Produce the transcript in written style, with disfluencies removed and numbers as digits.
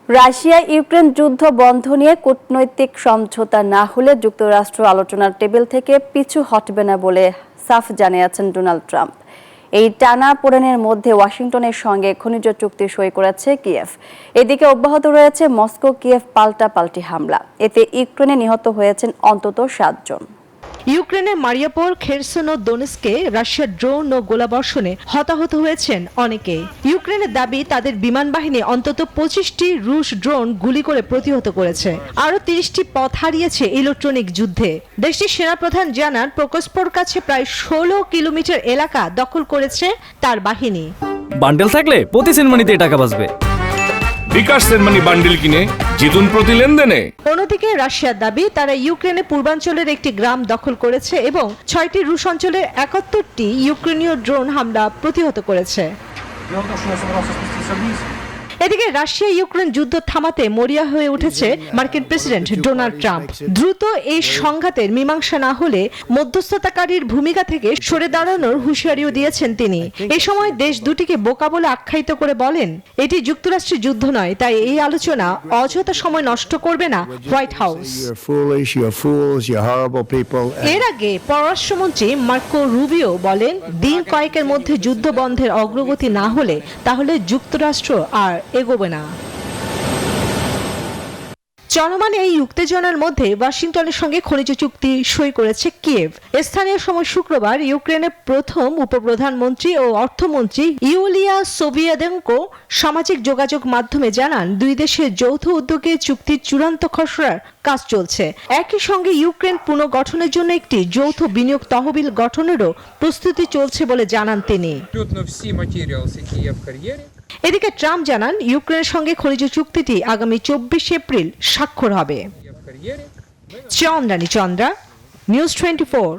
Russia Ukraine যুদ্ধ বন্ধ নিয়ে কূটনৈতিক সমঝোতা না হলে যুক্তরাষ্ট্র আলোচনার টেবিল থেকে পিছু হটবে না বলে সাফ জানিয়েছেন ডোনাল্ড ট্রাম্প। এই টানাপোড়েনের মধ্যে ওয়াশিংটনের সঙ্গে খনিজ চুক্তি সই করেছে কিয়েভ। এদিকে অব্যাহত রয়েছে মস্কো কিয়েভ পাল্টাপাল্টি হামলা। এতে ইউক্রেনে নিহত হয়েছেন অন্তত 7 জন। ইউক্রেনের মারিয়াপোল, খেরসন ও দোনেস্কে রাশিয়ার ড্রোন ও গোলাবর্ষণে হতাহত হয়েছেন অনেকে। ইউক্রেনের দাবি তাদের বিমান বাহিনী অন্তত 25টি রুশ ড্রোন গুলি করে প্রতিহত করেছে। আরও 30টি পথ হারিয়েছে ইলেকট্রনিক যুদ্ধে। দেশটির সেনাপ্রধান জানান প্রকোস্পোর কাছে প্রায় 16 কিলোমিটার এলাকা দখল করেছে তার বাহিনী। বান্ডেল থাকলে প্রতি সেনমানিতে টাকা বাঁচবে। বিকাশ সেনমানি বান্ডেল কিনে জিতুন প্রতি লেনদেনে। অন্যদিকে রাশিয়ার দাবি তারা ইউক্রেনের পূর্বাঞ্চলের একটি গ্রাম দখল করেছে এবং 6টি রুশ অঞ্চলের 71টি ইউক্রেনীয় ড্রোন হামলা প্রতিহত করেছে। এদিকে রাশিয়া ইউক্রেন যুদ্ধ থামাতে মরিয়া হয়ে উঠেছে মার্কিন প্রেসিডেন্ট ডোনাল্ড ট্রাম্প। দ্রুত এই সংঘাতের মীমাংসা না হলে মধ্যস্থতাকারীর ভূমিকা থেকে সরে দাঁড়ানোর হুঁশিয়ারিও দিয়েছেন তিনি। এ সময় দেশ দুটিকে বোকা বলে আখ্যায়িত করে বলেন, এটি যুক্তরাষ্ট্রের যুদ্ধ নয়, তাই এই আলোচনা অযথা সময় নষ্ট করবে না হোয়াইট হাউস। এর আগে পররাষ্ট্রমন্ত্রী মার্কো রুবিও বলেন, দিন কয়েকের মধ্যে যুদ্ধ বন্ধের অগ্রগতি না হলে তাহলে যুক্তরাষ্ট্র আর এগোবে না। চলমান এই উত্তেজনার মধ্যে ওয়াশিংটনের সঙ্গে খনিজ চুক্তি সই করেছে কিয়েভ। স্থানীয় সময় শুক্রবার ইউক্রেনের প্রথম উপপ্রধানমন্ত্রী ও অর্থমন্ত্রী ইউলিয়া সোভিয়াদেঙ্কো সামাজিক যোগাযোগ মাধ্যমে জানান, দুই দেশের যৌথ উদ্যোগে চুক্তির চূড়ান্ত খসড়ার কাজ চলছে। একই সঙ্গে ইউক্রেন পুনর্গঠনের জন্য একটি যৌথ বিনিয়োগ তহবিল গঠনেরও প্রস্তুতি চলছে বলে জানান তিনি। এদিকে ট্রাম্প জানান, ইউক্রেনের সঙ্গে খনিজ চুক্তিটি আগামী 24 এপ্রিল স্বাক্ষর হবে। চন্দ্রা, নিউজ 24।